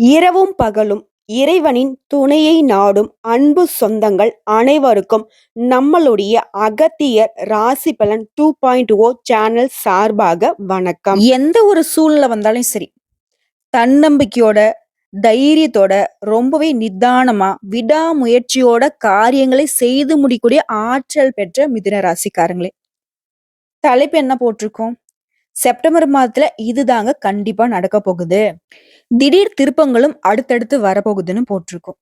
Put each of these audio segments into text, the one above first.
இரவும் பகலும் இறைவனின் துணையை நாடும் அன்பு சொந்தங்கள் அனைவருக்கும் நம்மளுடைய அகத்தியர் ராசி பலன் 2.0 சேனல் சார்பாக வணக்கம். எந்த ஒரு சூழ்நிலை வந்தாலும் சரி, தன்னம்பிக்கையோட, தைரியத்தோட, ரொம்பவே நிதானமா, விடாமுயற்சியோட காரியங்களை செய்து முடிக்கக்கூடிய ஆற்றல் பெற்ற மிதுன ராசிக்காரங்களே. தலைப்பு என்ன போட்டிருக்கோம்? செப்டம்பர் மாதத்துல இதுதாங்க கண்டிப்பா நடக்க போகுது. திடீர் திருப்பங்களும் அடுத்தடுத்து வரப்போகுதுன்னு போட்டிருக்கோம்.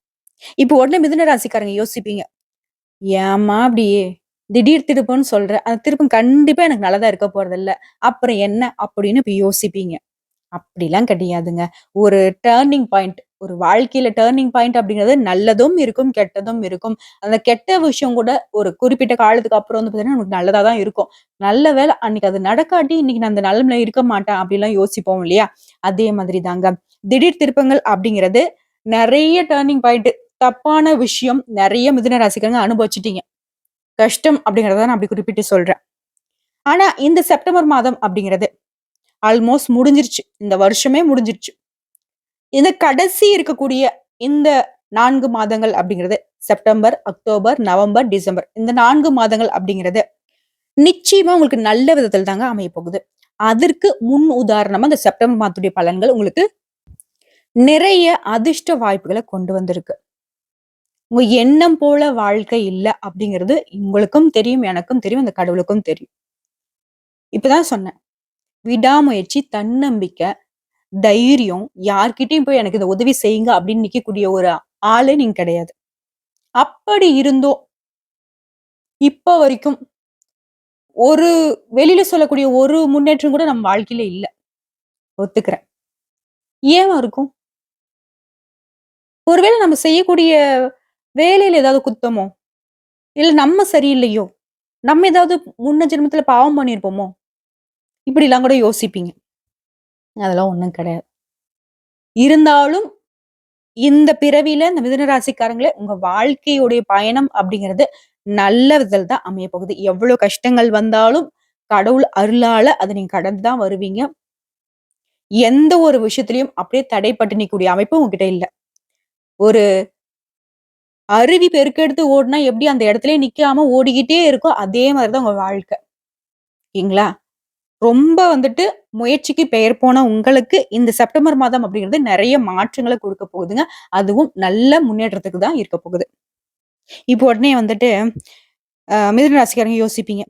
இப்போ உடனே மிதுன ராசிக்காரங்க யோசிப்பீங்க. ஏம்மா அப்படியே திடீர் திருப்பம்னு சொல்ற? அந்த திருப்பம் கண்டிப்பா எனக்கு நல்லதா இருக்க போறதில்ல. அப்புறம் என்ன? அப்படின்னு இப்ப யோசிப்பீங்க. அப்படிலாம் கிடையாதுங்க. ஒரு டர்னிங் பாயிண்ட். ஒரு வாழ்க்கையில டர்னிங் பாயிண்ட் அப்படிங்கிறது நல்லதும் இருக்கும், கெட்டதும் இருக்கும். அந்த கெட்ட விஷயம் கூட ஒரு குறிப்பிட்ட காலத்துக்கு அப்புறம் வந்து பார்த்தீங்கன்னா, நமக்கு நல்லதா தான் இருக்கும். நல்ல வேளை அன்னைக்கு அது நடக்காட்டி, இன்னைக்கு நான் அந்த நிலைமையில இருக்க மாட்டேன் அப்படிலாம் யோசிப்போம் இல்லையா? அதே மாதிரி தாங்க. திடீர் திருப்பங்கள் அப்படிங்கிறது நெறைய டர்னிங் பாயிண்ட் தப்பான விஷயம் நெறைய மிதுன ராசிக்காரங்க அனுபவிச்சுட்டீங்க. கஷ்டம் அப்படிங்கிறத நான் அப்படி குறிப்பிட்டு சொல்றேன். ஆனா இந்த செப்டம்பர் மாதம் அப்படிங்கிறது ஆல்மோஸ்ட் முடிஞ்சிருச்சு. இந்த வருஷமே முடிஞ்சிருச்சு. இந்த கடைசி இருக்கக்கூடிய இந்த 4 மாதங்கள் அப்படிங்கிறது செப்டம்பர், அக்டோபர், நவம்பர், டிசம்பர். இந்த 4 மாதங்கள் அப்படிங்கிறது நிச்சயமா உங்களுக்கு நல்ல விதத்தில் தாங்க அமையப் போகுது. அதற்கு முன் உதாரணமா இந்த செப்டம்பர் மாதத்துடைய பலன்கள் உங்களுக்கு நிறைய அதிர்ஷ்ட வாய்ப்புகள கொண்டு வந்திருக்கு. உங்க எண்ணம் போல வாழ்க்கை இல்ல அப்படிங்கிறது உங்களுக்கும் தெரியும், எனக்கும் தெரியும், அந்த கடவுளுக்கும் தெரியும். இப்பதான் சொன்னேன். விடாமுயற்சி, தன்னம்பிக்கை, தைரியம், யார்கிட்டயும் போய் எனக்கு இந்த உதவி செய்யுங்க அப்படின்னு நிக்கக்கூடிய ஒரு ஆளே நீங்க கிடையாது. அப்படி இருந்தும், இப்ப வரைக்கும் ஒரு வெளியில சொல்லக்கூடிய ஒரு முன்னேற்றம் கூட நம்ம வாழ்க்கையில இல்ல. ஒத்துக்கிறேன். ஏவா இருக்கும்? ஒருவேளை நம்ம செய்யக்கூடிய வேலையில ஏதாவது குத்தமோ? இல்ல நம்ம சரியில்லையோ? நம்ம ஏதாவது முன்ன ஜென்மத்துல பாவம் பண்ணியிருப்போமோ? இப்படிலாம் கூட யோசிப்பீங்க. அதெல்லாம் ஒண்ணும் கிடையாது. இருந்தாலும் இந்த பிறவியில இந்த மிதுன ராசிக்காரங்களே உங்க வாழ்க்கையுடைய பயணம் அப்படிங்கிறது நல்ல விதத்தில் தான் அமைய போகுது. எவ்வளவு கஷ்டங்கள் வந்தாலும் கடவுள் அருளால அத நீங்க கடந்து தான் வருவீங்க. எந்த ஒரு விஷயத்திலயும் அப்படியே தடைப்பட்டு நிக்கக்கூடிய அமைப்பு உங்ககிட்ட இல்ல. ஒரு அருவி பெருக்கெடுத்து ஓடுனா எப்படி அந்த இடத்திலேயே நிக்காம ஓடிக்கிட்டே இருக்கோ, அதே மாரி தான் உங்க வாழ்க்கை. ஓகேங்களா? ரொம்ப வந்துட்டு முயற்சிக்கு பெயர் போன உங்களுக்கு இந்த செப்டம்பர் மாதம் அப்படிங்கிறது நெறைய மாற்றங்கள குடுக்க போகுதுங்க. அதுவும் நல்ல முன்னேற்றத்துக்கு தான் இருக்க போகுது. இப்போ உடனே வந்துட்டு மிதுன ராசிக்காரங்க யோசிப்பீங்க.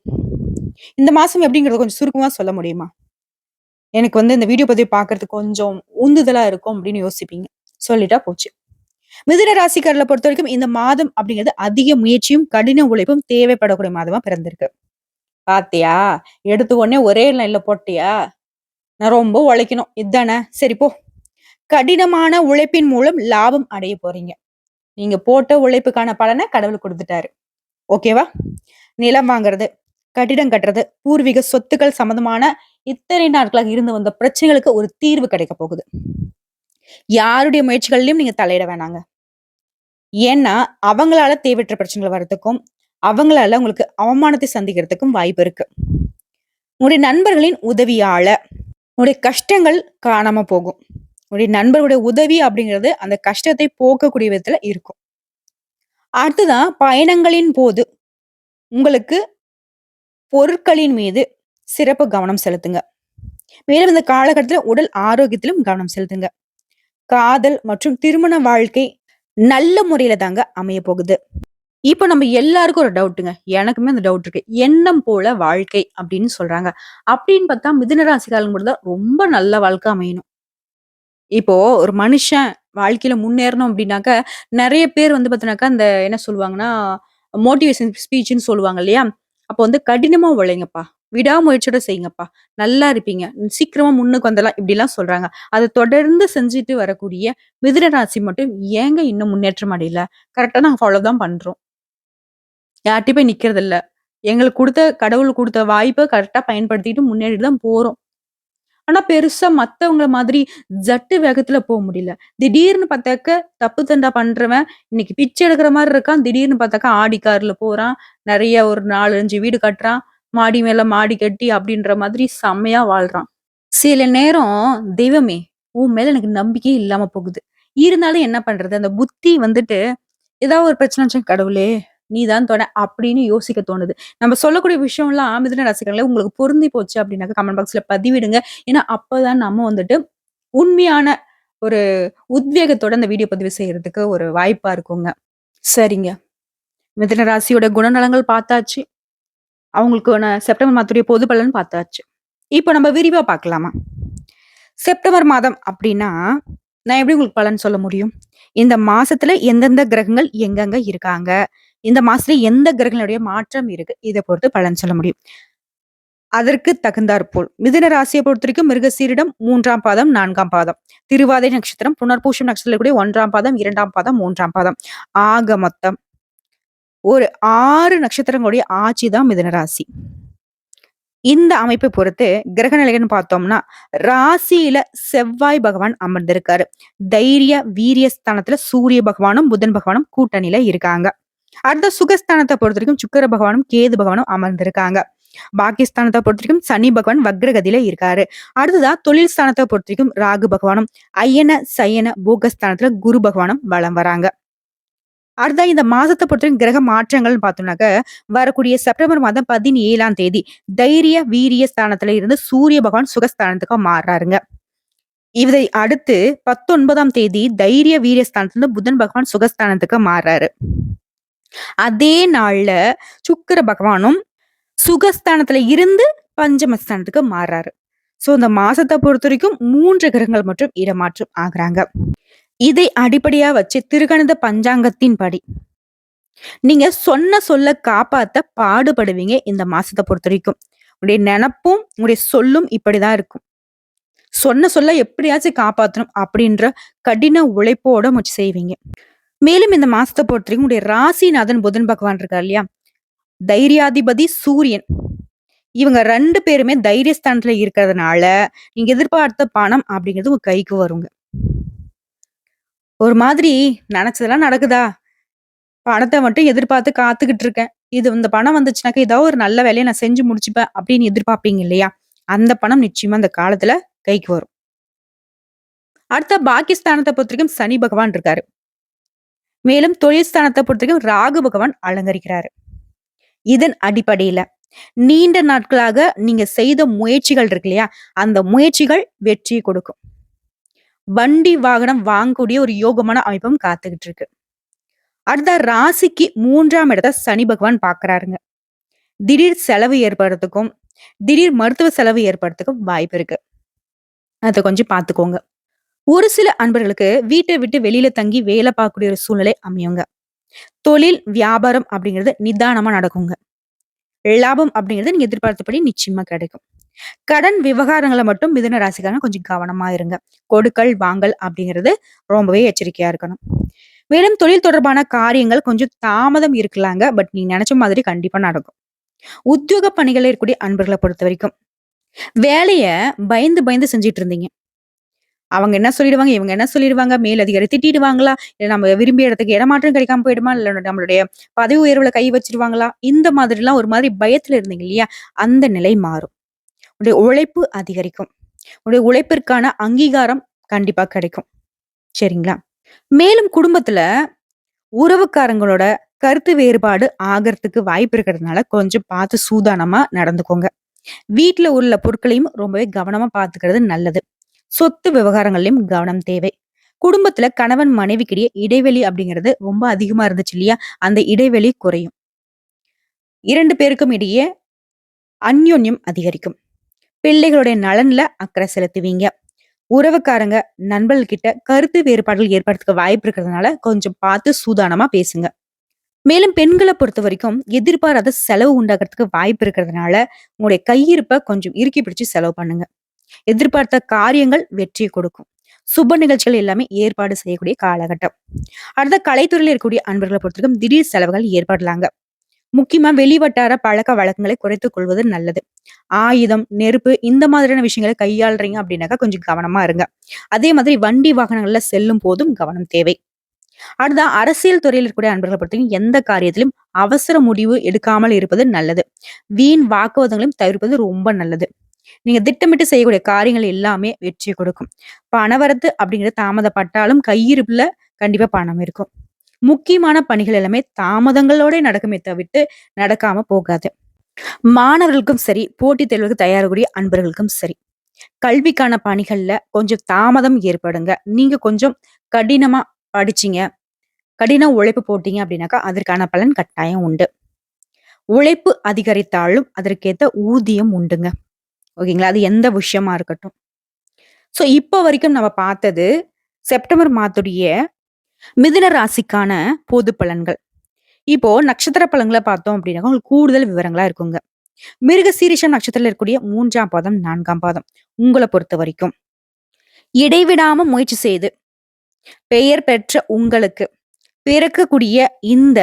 இந்த மாசம் எப்படிங்கிறத கொஞ்சம் சுருக்கமா சொல்ல முடியுமா? எனக்கு வந்து இந்த வீடியோ பதிவு பார்க்கறதுக்கு கொஞ்சம் உந்துதலா இருக்கும் அப்படின்னு யோசிப்பீங்க. சொல்லிட்டா போச்சு. மிதுன ராசிக்காரர்கள பொறுத்தவரைக்கும் இந்த மாதம் அப்படிங்கிறது அதிக முயற்சியும், கடின உழைப்பும் தேவைப்படக்கூடிய மாதமா பிறந்திருக்கு. பாத்தியா? எடுத்த உடனே ஒரே லைன்ல போட்டியா? நான் ரொம்ப உழைக்கணும். இதானே? சரி போ. கடினமான உழைப்பின் மூலம் லாபம் அடைய போறீங்க. நீங்க போட்ட உழைப்புக்கான பலன கடவுள் குடுத்துட்டாரு. ஓகேவா? நிலம் வாங்குறது, கட்டிடம் கட்டுறது, பூர்வீக சொத்துக்கள் சம்மந்தமான இத்தனை நாட்களாக இருந்து வந்த பிரச்சனைகளுக்கு ஒரு தீர்வு கிடைக்க போகுது. யாருடைய முயற்சிகள்லயும் நீங்க தலையிட வேணாங்க. ஏன்னா, அவங்களால தேவையற்ற பிரச்சனைகள் வர்றதுக்கும், அவங்களால உங்களுக்கு அவமானத்தை சந்திக்கிறதுக்கும் வாய்ப்பு இருக்கு. உங்களுடைய நண்பர்களின் உதவியால உங்களுடைய கஷ்டங்கள் காணாம போகும். உங்களுடைய நண்பர்களுடைய உதவி அப்படிங்கிறது அந்த கஷ்டத்தை போக்கக்கூடிய விதத்துல இருக்கும். அடுத்ததான் பயணங்களின் போது உங்களுக்கு பொருட்களின் மீது சிறப்பு கவனம் செலுத்துங்க. மேலும் இந்த காலகட்டத்துல உடல் ஆரோக்கியத்திலும் கவனம் செலுத்துங்க. காதல் மற்றும் திருமண வாழ்க்கை நல்ல முறையில தாங்க அமைய போகுது. இப்ப நம்ம எல்லாருக்கும் ஒரு டவுட்டுங்க. எனக்குமே அந்த டவுட் இருக்கு. எண்ணம் போல வாழ்க்கை அப்படின்னு சொல்றாங்க. அப்படின்னு பார்த்தா மிதுன ராசிக்காரங்களுக்கு மட்டும் தான் ரொம்ப நல்ல வாழ்க்கை அமையணும். இப்போ ஒரு மனுஷன் வாழ்க்கையில முன்னேறணும் அப்படின்னாக்க, நெறைய பேர் வந்து பார்த்தீங்கன்னாக்கா, அந்த என்ன சொல்லுவாங்கன்னா, மோட்டிவேஷன் ஸ்பீச்ன்னு சொல்லுவாங்க இல்லையா? அப்போ வந்து கடினமா உழைங்கப்பா. விடாமுயற்சியோட செய்யுங்கப்பா. நல்லா இருப்பீங்க. சீக்கிரமா முன்னுக்கு வந்துடலாம். இப்படிலாம் சொல்றாங்க. அத தொடர்ந்து செஞ்சுட்டு வரக்கூடிய மிதுன ராசி மட்டும் ஏங்க இன்னும் முன்னேற்றம் அடையல? கரெக்ட்டா நாங்க ஃபாலோ தான் பண்றோம். யார்ட்டயும் போய் நிக்கிறதில்ல. எங்களுக்கு குடுத்த கடவுள் குடுத்த வாய்ப்ப கரெக்ட்டா பயன்படுத்திட்டு முன்னேறிட்டு தான் போறோம். ஆனா பெருசா மத்தவங்கள மாதிரி ஜட்டு வேகத்துல போ முடியல. திடீர்னு பார்த்தாக்க தப்பு தண்டா பண்றவன் இன்னைக்கு பிச்சை எடுக்கிற மாரி இருக்கான். திடீர்னு பார்த்தாக்கா ஆடி கார்ல போறான். நெறைய ஒரு 4, 5 வீடு கட்டுறான். மாடி மேல மாடி கட்டி அப்படின்ற மாதிரி செம்மையா வாழ்றான். சில நேரம் தெய்வமே! உன் மேல எனக்கு நம்பிக்கையே இல்லாம போகுது. இருந்தாலும் என்ன பண்றது? அந்த புத்தி வந்துட்டு ஏதாவது ஒரு பிரச்சனை வந்தா, "கடவுளே! நீ தான் தொணை" அப்படின்னு யோசிக்க தோணுது. நம்ம சொல்லக்கூடிய விஷயம்லாம் மிதுன ராசிக்காரங்களே உங்களுக்கு பொருந்தி போச்சு அப்படின்னாக்க கமெண்ட் பாக்ஸ்ல பதிவிடுங்க. ஏன்னா, அப்பதான் நம்ம வந்துட்டு உண்மையான ஒரு உத்வேகத்தோட அந்த வீடியோ பதிவு செய்யறதுக்கு ஒரு வாய்ப்பா இருக்குங்க. சரிங்க. மிதுன ராசியோட குணநலங்கள் பார்த்தாச்சு. அவங்களுக்கான செப்டம்பர் மாதத்துடைய பொது பலன் பார்த்தாச்சு. இப்போ நம்ம விரிவா பார்க்கலாமா? செப்டம்பர் மாதம் அப்படின்னா, நான் எப்படி உங்களுக்கு பலன் சொல்ல முடியும்? இந்த மாசத்துல எந்தெந்த கிரகங்கள் எங்கெங்க இருக்காங்க? இந்த மாசத்துல எந்த கிரகங்களுடைய மாற்றம் இருக்கு? இத பொறுத்து பலன் சொல்ல முடியும். அதற்கு தகுந்தாற்போல் மிதுன ராசியை பொறுத்தவரைக்கும் மிருகசீரிடம் 3ஆம் பாதம், 4ஆம் பாதம். திருவாதிரை நட்சத்திரம், புனர்பூசம் நட்சத்திரத்துல கூடிய 1ஆம் பாதம், 2ஆம் பாதம், 3ஆம் பாதம். ஆக மொத்தம் ஒரு 6 நட்சத்திரங்களுடைய ஆட்சி தான் மிதுன ராசி. இந்த அமைப்பை பொறுத்து கிரக நிலைகள்னு பார்த்தோம்னா, ராசியில செவ்வாய் பகவான் அமர்ந்திருக்காரு. தைரிய, வீரிய ஸ்தானத்துல சூரிய பகவானும், புதன் பகவானும் கூட்டணியில இருக்காங்க. அடுத்த சுகஸ்தானத்த பொறுத்தவரைக்கும் சுக்கிர பகவானும், கேது பகவானும் அமர்ந்திருக்காங்க. பாகிஸ்தானத்த பொறுத்தவரைக்கும் சனி பகவான் வக்ரகதியில இருக்காரு. அடுத்ததா தொழில் ஸ்தானத்த பொறுத்தவரைக்கும் ராகு பகவானும், அயன, சயன, போகஸ்தானத்துல குரு பகவானும் வலம் வராங்க. அடுத்தா இந்த மாசத்த பொறுத்தவரைக்கும் கிரக மாற்றங்கள்னு பார்த்தோம்னாக்க, வரக்கூடிய செப்டம்பர் மாதம் 17ஆம் தேதி தைரிய, வீரிய ஸ்தானத்துல இருந்து சூரிய பகவான் சுகஸ்தானத்துக்கு மாறுறாருங்க. இதை அடுத்து 19ஆம் தேதி தைரிய, வீரிய ஸ்தானத்துல புதன் பகவான் சுகஸ்தானத்துக்கு மாறுறாரு. அதே நாள்ல சுக்கிர பகவானும் சுகஸ்தானத்துல இருந்து பஞ்சமஸ்தானத்துக்கு மாறுறாரு. சோ இந்த மாசத்த பொறுத்தவரைக்கும் 3 கிரகங்கள் மட்டும் இடமாற்றம் ஆகுறாங்க. இதை அடிப்படையா வச்சு திருகணித பஞ்சாங்கத்தின்படி நீங்க சொன்ன சொல்ல காப்பாத்த பாடுபடுவீங்க இந்த மாசத்த பொறுத்தவரைக்கும். உங்களுடைய நெனப்பும், உங்களுடைய சொல்லும் இப்படிதான் இருக்கும். சொன்ன சொல்ல எப்படியாச்சும் காப்பாத்தணும் அப்படின்ற கடின உழைப்போட முயற்சி செய்வீங்க. மேலும் இந்த மாசத்த பொறுத்தவரைக்கும் உங்களுடைய ராசிநாதன் புதன் பகவான் இருக்கார் இல்லையா? தைரியாதிபதி சூரியன். இவங்க 2 பேருமே தைரியஸ்தானத்துல இருக்கிறதுனால, நீங்க எதிர்பார்த்த பணம் அப்படிங்கிறது உங்க கைக்கு வருங்க. ஒரு மாதிரி நெனச்சதெல்லாம் நடக்குதா? பணத்த மட்டும் எதிர்பார்த்து காத்துக்கிட்டு இருக்கேன். இந்த பணம் வந்துச்சுனாக்க, ஏதாவது ஒரு நல்ல வேலைய நான் செஞ்சு முடிச்சுப்பேன் அப்படின்னு எதிர்பார்ப்பீங்க இல்லையா? அந்த பணம் நிச்சயமா அந்த காலத்துல கைக்கு வரும். அடுத்த பாகிஸ்தானத்த பொறுத்தவரைக்கும் சனி பகவான் இருக்காரு. மேலும் தொழில் ஸ்தானத்த பொறுத்தவரைக்கும் ராகு பகவான் அலங்கரிக்கிறாரு. இதன் அடிப்படையில நீண்ட நாட்களாக நீங்க செய்த முயற்சிகள் இருக்கு இல்லையா? அந்த முயற்சிகள் வெற்றியை கொடுக்கும். வண்டி, வாகனம் வாங்கக்கூடிய ஒரு யோகமான அமைப்பும் காத்துக்கிட்டு இருக்கு. அடுத்த ராசிக்கு 3ஆம் இடத்த சனி பகவான் பார்க்கிறாருங்க. திடீர் செலவு ஏற்படுறதுக்கும், திடீர் மருத்துவ செலவு ஏற்படுறதுக்கும் வாய்ப்பு இருக்கு. அத கொஞ்சம் பார்த்துக்கோங்க. ஒரு சில அன்பர்களுக்கு வீட்டை விட்டு வெளியில தங்கி வேலை பார்க்கக்கூடிய ஒரு சூழ்நிலை அமையுங்க. தொழில், வியாபாரம் அப்படிங்கிறது நிதானமா நடக்குங்க. லாபம் அப்படிங்கிறது நீங்க எதிர்பார்த்தபடி நிச்சயமா கிடைக்கும். கடன் விவகாரங்கள மட்டும் மிதுன ராசிக்காரங்க கொஞ்சம் கவனமா இருங்க. கொடுக்கல், வாங்கல் அப்படிங்கிறது ரொம்பவே எச்சரிக்கையா இருக்கணும். மேலும் தொழில் தொடர்பான காரியங்கள் கொஞ்சம் தாமதம் இருக்கலாங்க. பட் நீங்க நினைச்ச மாதிரி கண்டிப்பா நடக்கும். உத்தியோக பணிகள்ல இருக்கக்கூடிய அன்பர்களை பொறுத்தவரைக்கும், வேலைய பயந்து பயந்து செஞ்சுட்டு இருந்தீங்க. அவங்க என்ன சொல்லிடுவாங்க, இவங்க என்ன சொல்லிடுவாங்க, மேலதிகாரி திட்டிடுவாங்களா? இல்ல நம்ம விரும்பிய இடத்துக்கு இடமாற்றம் கிடைக்காம போயிடுமா? இல்ல நம்மளுடைய பதவி உயர்வுல கை வச்சுருவாங்களா? இந்த மாதிரிலாம் ஒரு மாதிரி பயத்துல இருந்தீங்க இல்லையா? அந்த நிலை மாறும். உங்களுடைய உழைப்பு அதிகரிக்கும். உங்களுடைய உழைப்பிற்கான அங்கீகாரம் கண்டிப்பா கிடைக்கும். சரிங்களா? மேலும் குடும்பத்துல உறவுக்காரங்களோட கருத்து வேறுபாடு ஆகறதுக்கு வாய்ப்பு இருக்கிறதுனால கொஞ்சம் பார்த்து சூதானமா நடந்துக்கோங்க. வீட்ல உள்ள பொருட்களையும் ரொம்பவே கவனமா பார்த்துக்கிறது நல்லது. சொத்து விவகாரங்கள்லயும் கவனம் தேவை. குடும்பத்துல கணவன் மனைவிக்கிடையே இடைவெளி அப்படிங்கிறது ரொம்ப அதிகமா இருந்துச்சு இல்லையா? அந்த இடைவெளி குறையும். 2 பேருக்கும் இடையே அந்யோன்யம் அதிகரிக்கும். பிள்ளைகளுடைய நலன்ல அக்கறை செலுத்துவீங்க. உறவுக்காரங்க, நண்பர்கள் கிட்ட கருத்து வேறுபாடுகள் ஏற்படுறதுக்கு வாய்ப்பு இருக்கிறதுனால கொஞ்சம் பார்த்து சூதானமா பேசுங்க. மேலும் பெண்கள பொறுத்தவரைக்கும் எதிர்பாராத செலவு உண்டாகுறதுக்கு வாய்ப்பு இருக்கிறதுனால, உங்களுடைய கையிருப்ப கொஞ்சம் இறுக்கி பிடிச்சு செலவு பண்ணுங்க. எதிர்பார்த்த காரியங்கள் வெற்றியை கொடுக்கும். சுப நிகழ்ச்சிகள் எல்லாமே ஏற்பாடு செய்யக்கூடிய காலகட்டம். அடுத்த கலைத்துறையில இருக்கக்கூடிய அன்பர்களை பொறுத்தவரைக்கும் திடீர் செலவுகள் ஏற்படலாங்க. முக்கியமா வெளிவட்டார பழக்க வழக்கங்களை குறைத்துக் கொள்வது நல்லது. ஆயுதம், நெருப்பு இந்த மாதிரியான விஷயங்களை கையாளுறீங்க அப்படின்னாக்கா கொஞ்சம் கவனமா இருங்க. அதே மாதிரி வண்டி வாகனங்கள்ல செல்லும் போதும் கவனம் தேவை. அடுத்தா அரசியல் துறையில் இருக்கக்கூடிய அன்பர்களை பொறுத்தவரைக்கும் எந்த காரியத்திலும் அவசர முடிவு எடுக்காமல் இருப்பது நல்லது. வீண் வாக்குவாதங்களையும் தவிர்ப்பது ரொம்ப நல்லது. நீங்க திட்டமிட்டு செய்யக்கூடிய காரியங்கள் எல்லாமே வெற்றி கொடுக்கும். பணவரத்து அப்படிங்கிறது தாமதப்பட்டாலும் கையிருப்புல கண்டிப்பா பணம் இருக்கும். முக்கியமான பணிகள் எல்லாமே தாமதங்களோட நடக்குமே தவிர்த்து நடக்காம போகாது. மாணவர்களுக்கும் சரி, போட்டித் தேர்வுக்கு தயாராகக்கூடிய அன்பர்களுக்கும் சரி, கல்விக்கான பணிகள்ல கொஞ்சம் தாமதம் ஏற்படுங்க. நீங்க கொஞ்சம் கடினமா படிச்சீங்க, கடின உழைப்பு போட்டீங்க அப்படின்னாக்கா, அதற்கான பலன் கட்டாயம் உண்டு. உழைப்பு அதிகரித்தாலும் அதற்கேத்த ஊதியம் உண்டுங்க. ஓகேங்களா? அது எந்த விஷயமா இருக்கட்டும். இப்ப வரைக்கும் நம்ம பார்த்தது செப்டம்பர் மாதத்துடைய மிதுன ராசிக்கான பொது பலன்கள். இப்போ நட்சத்திர பலன்கள பார்த்தோம் அப்படின்னாக்கா, உங்களுக்கு கூடுதல் விவரங்களா இருக்குங்க. மிருகசீரிஷம் நட்சத்திரத்துல இருக்கக்கூடிய 3ஆம் பாதம், 4ஆம் பாதம் உங்கள பொறுத்தவரைக்கும், இடைவிடாம முயற்சி செய்து பெயர் பெற்ற உங்களுக்கு பிறக்கக்கூடிய இந்த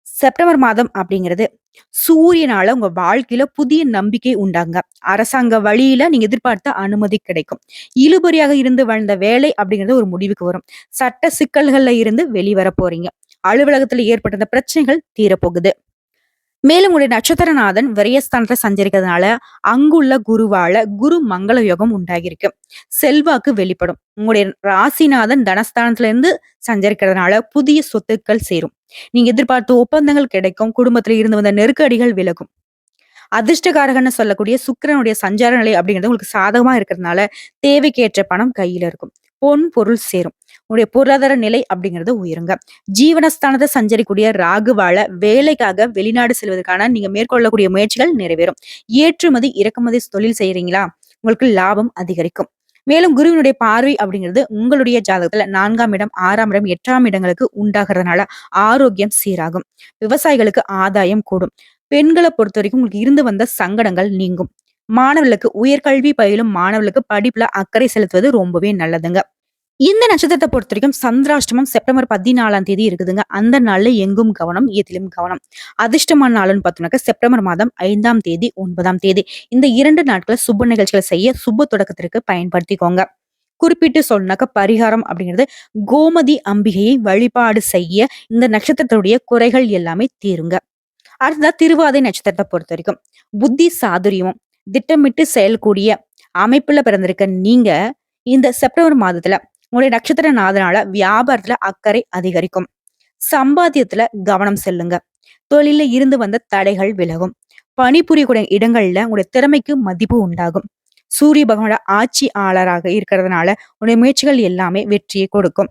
செப்டம்பர் மாதம் அப்படிங்கிறது சூரியனால உங்க வாழ்க்கையில புதிய நம்பிக்கை உண்டாங்க. அரசாங்க வழியில நீங்க எதிர்பார்த்த அனுமதி கிடைக்கும். இழுபறியாக இருந்து வாழ்ந்த வேலை அப்படிங்கிறது ஒரு முடிவுக்கு வரும். சட்ட சிக்கல்கள்ல இருந்து வெளிவர போறீங்க. அலுவலகத்துல ஏற்பட்ட அந்த பிரச்சனைகள் தீரப்போகுது. மேலும் உங்களுடைய நட்சத்திரநாதன் விரயஸ்தானத்துல சஞ்சரிக்கிறதுனால அங்குள்ள குருவால குரு மங்கள யோகம் உண்டாகியிருக்கு. செல்வாக்கு வெளிப்படும். உங்களுடைய ராசிநாதன் தனஸ்தானத்துல இருந்து சஞ்சரிக்கிறதுனால புதிய சொத்துக்கள் சேரும். நீங்க எதிர்பார்த்த ஒப்பந்தங்கள் கிடைக்கும். குடும்பத்துல இருந்து வந்த நெருக்கடிகள் விலகும். அதிர்ஷ்டகாரகன்னு சொல்லக்கூடிய சுக்கிரனுடைய சஞ்சார நிலை அப்படிங்கிறது உங்களுக்கு சாதகமா இருக்கிறதுனால தேவைக்கேற்ற பணம் கையில இருக்கும். பொன் பொருள் சேரும். உங்களுடைய பொருளாதார நிலை அப்படிங்கிறது உயருங்க. ஜீவனஸ்தானத்தை சஞ்சரிக்கூடிய ராகுவால வேலைக்காக வெளிநாடு செல்வதற்கான நீங்க மேற்கொள்ளக்கூடிய முயற்சிகள் நிறைவேறும். ஏற்றுமதி இறக்குமதி தொழில் செய்யறீங்களா? உங்களுக்கு லாபம் அதிகரிக்கும். மேலும் குருவினுடைய பார்வை அப்படிங்கிறது உங்களுடைய ஜாதகத்துல 4ஆம் இடம், 6ஆம் இடம், 8ஆம் இடங்களுக்கு உண்டாகிறதுனால ஆரோக்கியம் சீராகும். விவசாயிகளுக்கு ஆதாயம் கூடும். பெண்களை பொறுத்த வரைக்கும் உங்களுக்கு இருந்து வந்த சங்கடங்கள் நீங்கும். மாணவர்களுக்கு உயர்கல்வி பயிலும் மாணவர்களுக்கு படிப்புல அக்கறை செலுத்துவது ரொம்பவே நல்லதுங்க. இந்த நட்சத்திரத்தை பொறுத்த வரைக்கும் சந்திராஷ்டமம் செப்டம்பர் 14ஆம் தேதி இருக்குதுங்க. அந்த நாள்ல எங்கும் கவனம், எதிலும் கவனம். அதிர்ஷ்டமான நாள்னு பார்த்தோம்னாக்க செப்டம்பர் மாதம் 5ஆம் தேதி, 9ஆம் தேதி. இந்த 2 நாட்கள சுப நிகழ்ச்சிகளை செய்ய சுப தொடக்கத்திற்கு பயன்படுத்திக்கோங்க. குறிப்பிட்டு சொன்னாக்க பரிகாரம் அப்படிங்கிறது கோமதி அம்பிகையை வழிபாடு செய்ய இந்த நட்சத்திரத்துடைய குறைகள் எல்லாமே தீருங்க. அடுத்ததா திருவாதை நட்சத்திரத்தை பொறுத்த வரைக்கும் புத்தி சாதுரியமும் திட்டமிட்டு செயல்கூடிய அமைப்புல பிறந்திருக்க நீங்க இந்த செப்டம்பர் மாதத்துல உங்களுடைய நட்சத்திர நாதனால வியாபாரத்துல அக்கறை அதிகரிக்கும். சம்பாத்தியத்துல கவனம் செல்லுங்க. தொழில இருந்து வந்த தடைகள் விலகும். பணிபுரியக்கூடிய இடங்கள்ல உங்களுடைய திறமைக்கு மதிப்பு உண்டாகும். சூரிய பகவானோட ஆட்சி ஆளராக இருக்கிறதுனால உங்களுடைய முயற்சிகள் எல்லாமே வெற்றியை கொடுக்கும்.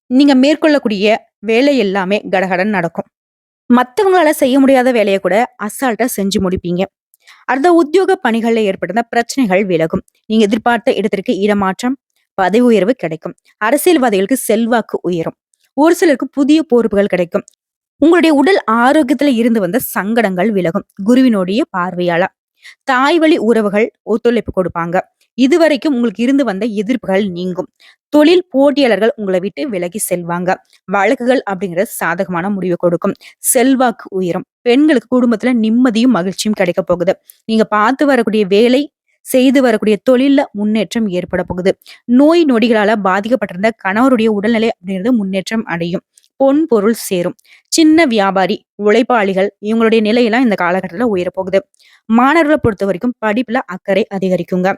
நீங்க மேற்கொள்ளக்கூடிய வேலை எல்லாமே கடகடன் நடக்கும். மத்தவங்களால செய்ய முடியாத வேலையை கூட அசால்ட்டா செஞ்சு முடிப்பீங்க. அடுத்த உத்தியோக பணிகள்ல ஏற்பட்ட பிரச்சனைகள் விலகும். நீங்க எதிர்பார்த்த இடத்திற்கு இடமாற்றம், பதவி உயர்வு கிடைக்கும். அரசியல்வாதிகளுக்கு செல்வாக்கு உயரும். ஒரு சிலருக்கு புதிய பொறுப்புகள் கிடைக்கும். உங்களுடைய உடல் ஆரோக்கியத்துல இருந்து வந்த சங்கடங்கள் விலகும். குருவினுடைய பார்வையால தாய் வழி உறவுகள் ஒத்துழைப்பு கொடுப்பாங்க. இதுவரைக்கும் உங்களுக்கு இருந்து வந்த எதிர்ப்புகள் நீங்கும். தொழில் போட்டியாளர்கள் உங்களை விட்டு விலகி செல்வாங்க. வழக்குகள் அப்படிங்கிறது சாதகமான முடிவு கொடுக்கும். செல்வாக்கு உயரும். பெண்களுக்கு குடும்பத்துல நிம்மதியும் மகிழ்ச்சியும் கிடைக்க போகுது. நீங்க பார்த்து வரக்கூடிய வேலை, செய்து வரக்கூடிய தொழில்ல முன்னேற்றம் ஏற்பட போகுது. நோய் நொடிகளால பாதிக்கப்பட்டிருந்த கணவருடைய உடல்நிலை அப்படிங்கிறது முன்னேற்றம் அடையும். பொன் பொருள் சேரும். சின்ன வியாபாரி, உழைப்பாளிகள் இவங்களுடைய நிலையெல்லாம் இந்த காலகட்டத்துல உயரப்போகுது. மாணவர்களை பொறுத்த வரைக்கும் படிப்புல அக்கறை அதிகரிக்குங்க.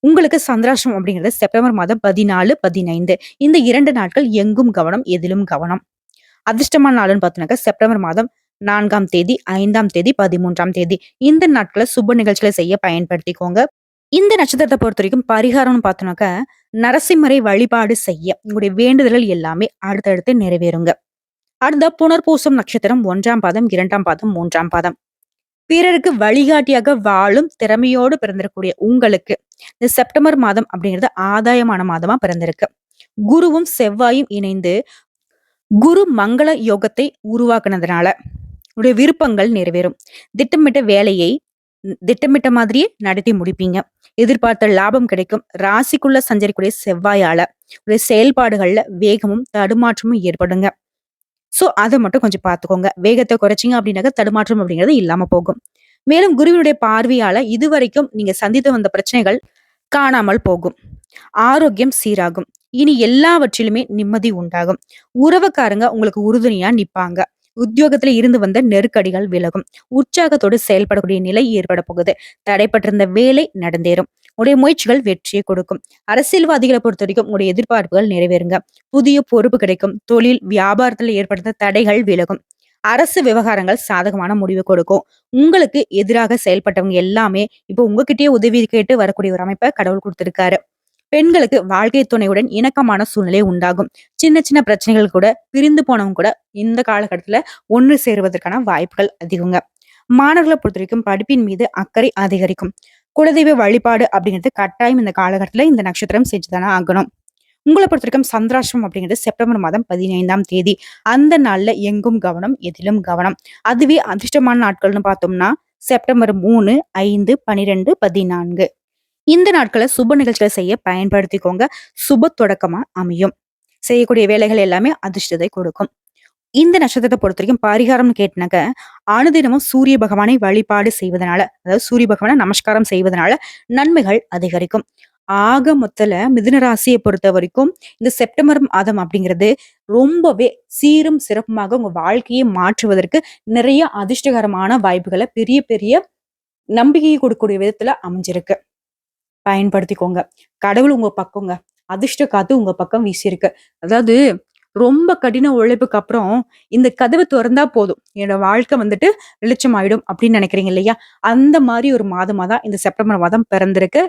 உங்களுக்கு சந்திராஷ்டிரம் அப்படிங்கிறது செப்டம்பர் மாதம் 14, 15 இந்த 2 நாட்கள் எங்கும் கவனம், எதிலும் கவனம். அதிர்ஷ்டமான நாளுன்னு பார்த்தோம்னாக்கா செப்டம்பர் மாதம் 4ஆம் தேதி, 5ஆம் தேதி, 13ஆம் தேதி இந்த நாட்களை சுப நிகழ்ச்சிகளை செய்ய பயன்படுத்திக்கோங்க. இந்த நட்சத்திரத்தை பொறுத்த வரைக்கும் பரிகாரம்னு பார்த்தோம்னாக்க நரசிம்மரை வழிபாடு செய்ய உங்களுடைய வேண்டுதல்கள் எல்லாமே அடுத்தடுத்து நிறைவேறுங்க. அடுத்த புனர்பூசம் நட்சத்திரம் 1ஆம் பாதம், 2ஆம் பாதம், 3ஆம் பாதம். பிறருக்கு வழிகாட்டியாக வாழும் திறமையோடு பிறந்திருக்கக்கூடிய உங்களுக்கு இந்த செப்டம்பர் மாதம் அப்படிங்கிறது ஆதாயமான மாதமா பிறந்திருக்கு. குருவும் செவ்வாயும் இணைந்து குரு மங்கள யோகத்தை உருவாக்குனதுனால உடைய விருப்பங்கள் நிறைவேறும். திட்டமிட்ட வேலையை திட்டமிட்ட மாதிரியே நடத்தி முடிப்பீங்க. எதிர்பார்த்த லாபம் கிடைக்கும். ராசிக்குள்ள சஞ்சரிக்கூடிய செவ்வாயால உடைய செயல்பாடுகள்ல வேகமும் தடுமாற்றமும் ஏற்படுங்க. அதை மட்டும் கொஞ்சம் பார்த்துக்கோங்க. வேகத்தை குறைச்சிங்க அப்படின்னாக்க தடுமாற்றம் அப்படிங்கிறது இல்லாம போகும். மேலும் குருவினுடைய பார்வையால இதுவரைக்கும் நீங்க சந்தித்து வந்த பிரச்சனைகள் காணாமல் போகும். ஆரோக்கியம் சீராகும். இனி எல்லாவற்றிலுமே நிம்மதி உண்டாகும். உறவுக்காரங்க உங்களுக்கு உறுதுணையா நிப்பாங்க. உத்தியோகத்துல இருந்து வந்த நெருக்கடிகள் விலகும். உற்சாகத்தோடு செயல்படக்கூடிய நிலை ஏற்பட போகுது. தடைப்பட்டிருந்த வேலை நடந்தேறும். உடைய முயற்சிகள் வெற்றியை கொடுக்கும். அரசியல்வாதிகளை பொறுத்த வரைக்கும் உங்களுடைய எதிர்பார்ப்புகள் நிறைவேறுங்க. புதிய பொறுப்பு கிடைக்கும். தொழில் வியாபாரத்துல ஏற்படுத்த தடைகள் விலகும். அரசு விவகாரங்கள் சாதகமான முடிவு கொடுக்கும். உங்களுக்கு எதிராக செயல்பட்டவங்க எல்லாமே இப்போ உங்ககிட்டயே உதவி கேட்டு வரக்கூடிய ஒரு அமைப்பை கடவுள் கொடுத்திருக்காரு. பெண்களுக்கு வாழ்க்கை துணையுடன் இணக்கமான சூழ்நிலை உண்டாகும். சின்ன சின்ன பிரச்சனைகள் கூட பிரிந்து போனவங்க கூட இந்த காலகட்டத்துல ஒன்று சேருவதற்கான வாய்ப்புகள் அதிகங்க. மாணவர்களை பொறுத்த வரைக்கும் படிப்பின் மீது அக்கறை அதிகரிக்கும். குலதெய்வ வழிபாடு அப்படிங்கிறது கட்டாயம் இந்த காலகட்டத்துல இந்த நட்சத்திரம் செஞ்சுதானே ஆகணும். உங்களை பொறுத்த வரைக்கும் சந்திராஷ்டிரம் அப்படிங்கிறது செப்டம்பர் மாதம் 15ஆம் தேதி. அந்த நாள்ல எங்கும் கவனம், எதிலும் கவனம். அதுவே அதிர்ஷ்டமான நாட்கள்னு பார்த்தோம்னா செப்டம்பர் 3, 5, 12, 14. இந்த நாட்களை சுப நிகழ்ச்சிகளை செய்ய பயன்படுத்திக்கோங்க. சுப தொடக்கமா அமையும். செய்யக்கூடிய வேலைகள் எல்லாமே அதிர்ஷ்டத்தை கொடுக்கும். இந்த நட்சத்திரத்தை பொறுத்த வரைக்கும் பரிகாரம்னு கேட்டினாக்க, அனுதினமும் சூரிய பகவானை வழிபாடு செய்வதனால, அதாவது சூரிய பகவானை நமஸ்காரம் செய்வதனால நன்மைகள் அதிகரிக்கும். ஆக மொத்தல மிதுன ராசியை பொறுத்த வரைக்கும் இந்த செப்டம்பர் மாதம் அப்படிங்கிறது ரொம்பவே சீரும் சிறப்புமாக உங்க வாழ்க்கையை மாற்றுவதற்கு நிறைய அதிர்ஷ்டகரமான வாய்ப்புகளை பெரிய பெரிய நம்பிக்கையை கொடுக்கக்கூடிய விதத்துல அமைஞ்சிருக்கு. பயன்படுத்திக்கோங்க. கடவுள் உங்க பக்கங்க. அதிர்ஷ்ட காத்து உங்க பக்கம் வீசியிருக்கு. அதாவது ரொம்ப கடின உழைப்புக்கு அப்புறம் இந்த கதவு தொறந்தா போதும். என்னோட வாழ்க்கை வந்துட்டு வெளிச்சமாயிடும் அப்படின்னு நினைக்கிறீங்க இல்லையா? அந்த மாதிரி ஒரு மாதமா தான் இந்த செப்டம்பர் மாதம் பிறந்திருக்கு.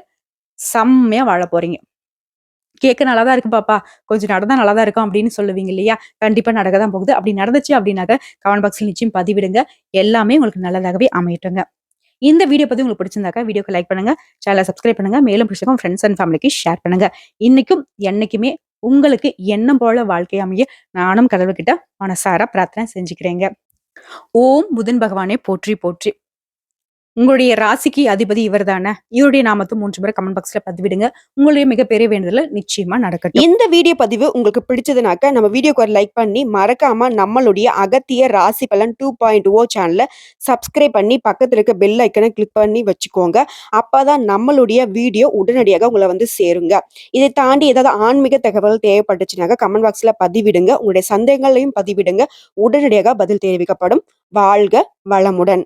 செம்மையா வாழப் போறீங்க. கேட்க நல்லா தான் இருக்கு பாப்பா. கொஞ்சம் நடந்தா நல்லா தான் இருக்கும் அப்படின்னு சொல்லுவீங்க இல்லையா? கண்டிப்பா நடக்க தான் போகுது. அப்படி நடந்துச்சு அப்படின்னாக்க கமெண்ட் பாக்ஸ்ல நிச்சயம் பதிவிடுங்க. எல்லாமே உங்களுக்கு நல்லதாகவே அமையட்டுங்க. இந்த வீடியோ பத்தி உங்களுக்கு பிடிச்சிருந்தாக்கா வீடியோக்கு லைக் பண்ணுங்க. சேனலை சப்ஸ்கிரைப் பண்ணுங்க. மேலும் பிடிச்சிருக்கும் ஃப்ரெண்ட்ஸ் அண்ட் ஃபேமிலிக்கு ஷேர் பண்ணுங்க. இன்னைக்கும் என்னைக்குமே உங்களுக்கு எண்ணம் போல வாழ்க்கை அமைய நானும் கடவுள்கிட்ட மனசார பிரார்த்தனை செஞ்சுக்கிறேங்க. ஓம் புதன் பகவானே போற்றி போற்றி. உங்களுடைய ராசிக்கு அதிபதி இவர்தானே. இவருடைய நாமத்தை 3 முறை கமெண்ட் பாக்ஸ்ல பதிவிடுங்க. உங்களுடைய மிகப்பெரிய வேண்டுதல் நிச்சயமா நடக்கட்டும். இந்த வீடியோ பதிவு உங்களுக்கு பிடிச்சதுனாக்க நம்ம வீடியோக்கு ஒரு லைக் பண்ணி மறக்காம நம்மளுடைய அகத்திய ராசி பலன் 2.0 சேனலை சப்ஸ்கிரைப் பண்ணி பக்கத்துல இருக்க பெல் ஐக்கனை கிளிக் பண்ணி வச்சுக்கோங்க. அப்பதான் நம்மளுடைய வீடியோ உடனடியாக உங்களை வந்து சேருங்க. இதை தாண்டி ஏதாவது ஆன்மீக தகவல் தேவைப்பட்டுச்சுனாக்க கமெண்ட் பாக்ஸ்ல பதிவிடுங்க. உங்களுடைய சந்தேகங்களையும் பதிவிடுங்க. உடனடியாக பதில் தெரிவிக்கப்படும். வாழ்க வளமுடன்.